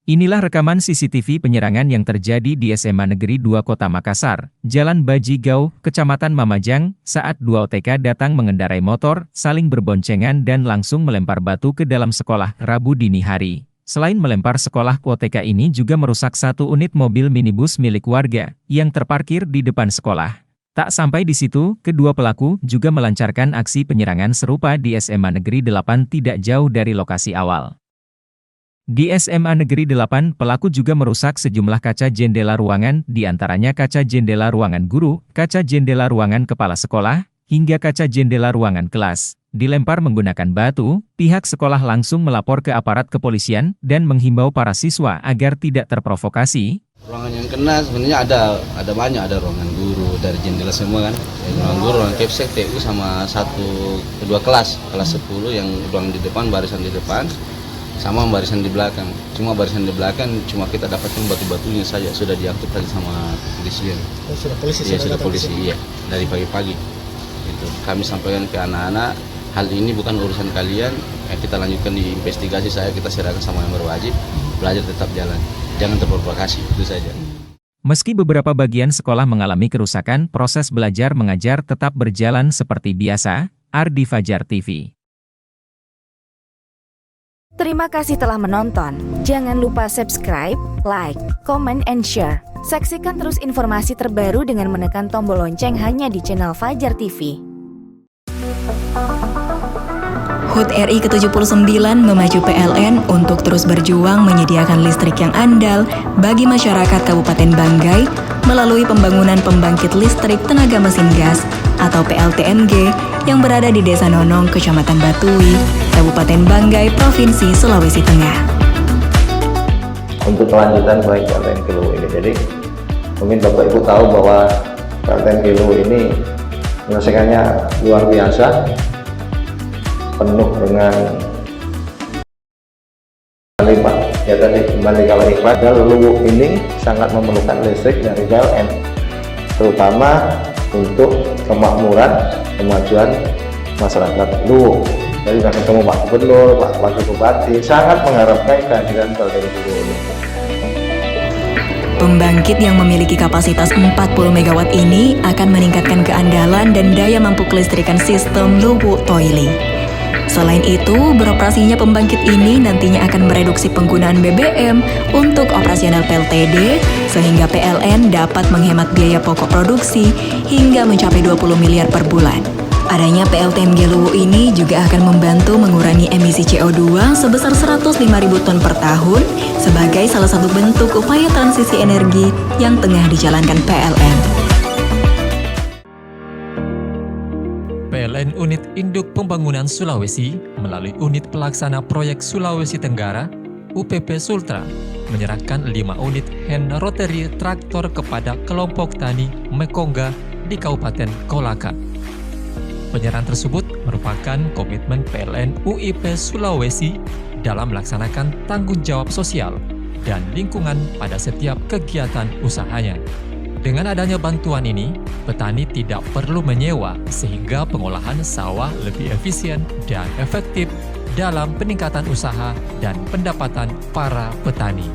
Inilah rekaman CCTV penyerangan yang terjadi di SMA Negeri 2 Kota Makassar, Jalan Bajigau, Kecamatan Mamajang, saat dua OTK datang mengendarai motor, saling berboncengan dan langsung melempar batu ke dalam sekolah Rabu dini hari. Selain melempar sekolah, OTK ini juga merusak satu unit mobil minibus milik warga, yang terparkir di depan sekolah. Tak sampai di situ, kedua pelaku juga melancarkan aksi penyerangan serupa di SMA Negeri 8 tidak jauh dari lokasi awal. Di SMA Negeri 8, pelaku juga merusak sejumlah kaca jendela ruangan, di antaranya kaca jendela ruangan guru, kaca jendela ruangan kepala sekolah, hingga kaca jendela ruangan kelas. Dilempar menggunakan batu, pihak sekolah langsung melapor ke aparat kepolisian dan menghimbau para siswa agar tidak terprovokasi. Ruangan yang kena sebenarnya ada banyak, ada ruangan guru, dari jendela semua kan. Ruangan guru, ruangan kepsek, TU sama kedua kelas 10 yang ruang di depan, barisan di depan. Sama barisan di belakang, cuma barisan di belakang cuma kita dapatkan batu-batunya saja, sudah diangkut tadi sama kepolisian. Oh, sudah polisi? Iya, sudah polisi, iya, dari pagi-pagi. Itu kami sampaikan ke anak-anak, hal ini bukan urusan kalian, kita lanjutkan di investigasi kita serahkan sama yang berwajib, belajar tetap jalan, jangan terprovokasi, itu saja. Meski beberapa bagian sekolah mengalami kerusakan, proses belajar mengajar tetap berjalan seperti biasa. Ardi Fajar TV. Terima kasih telah menonton. Jangan lupa subscribe, like, comment, and share. Saksikan terus informasi terbaru dengan menekan tombol lonceng hanya di channel Fajar TV. HUT RI ke-79 memacu PLN untuk terus berjuang menyediakan listrik yang andal bagi masyarakat Kabupaten Banggai melalui pembangunan pembangkit listrik tenaga mesin gas atau PLTMG yang berada di Desa Nonong, Kecamatan Batui, Kabupaten Banggai, Provinsi Sulawesi Tengah. Untuk kelanjutan proyek PLTN Kilo ini, jadi mungkin Bapak Ibu tahu bahwa PLTN Kilo ini menyelesaikannya luar biasa, penuh dengan lipat. Ya tadi kembali kalau ikhlas, Luwuk ini sangat memerlukan listrik dari PLN, terutama untuk kemakmuran, kemajuan masyarakat Luwuk. Jadi kami ketemu Pak Gubernur, Pak Wakil Bupati sangat mengharapkan kehadiran PLTN Kilo ini. Pembangkit yang memiliki kapasitas 40 MW ini akan meningkatkan keandalan dan daya mampu kelistrikan sistem Luwuk Toili. Selain itu, beroperasinya pembangkit ini nantinya akan mereduksi penggunaan BBM untuk operasional PLTD, sehingga PLN dapat menghemat biaya pokok produksi hingga mencapai 20 miliar per bulan. Adanya PLTMG Luwuk ini juga akan membantu mengurangi emisi CO2 sebesar 105.000 ton per tahun sebagai salah satu bentuk upaya transisi energi yang tengah dijalankan PLN. PLN Unit Induk Pembangunan Sulawesi melalui Unit Pelaksana Proyek Sulawesi Tenggara, UPP Sultra, menyerahkan 5 unit hand rotary traktor kepada kelompok tani Mekongga di Kabupaten Kolaka. Penyerahan tersebut merupakan komitmen PLN UIP Sulawesi dalam melaksanakan tanggung jawab sosial dan lingkungan pada setiap kegiatan usahanya. Dengan adanya bantuan ini, petani tidak perlu menyewa sehingga pengolahan sawah lebih efisien dan efektif dalam peningkatan usaha dan pendapatan para petani.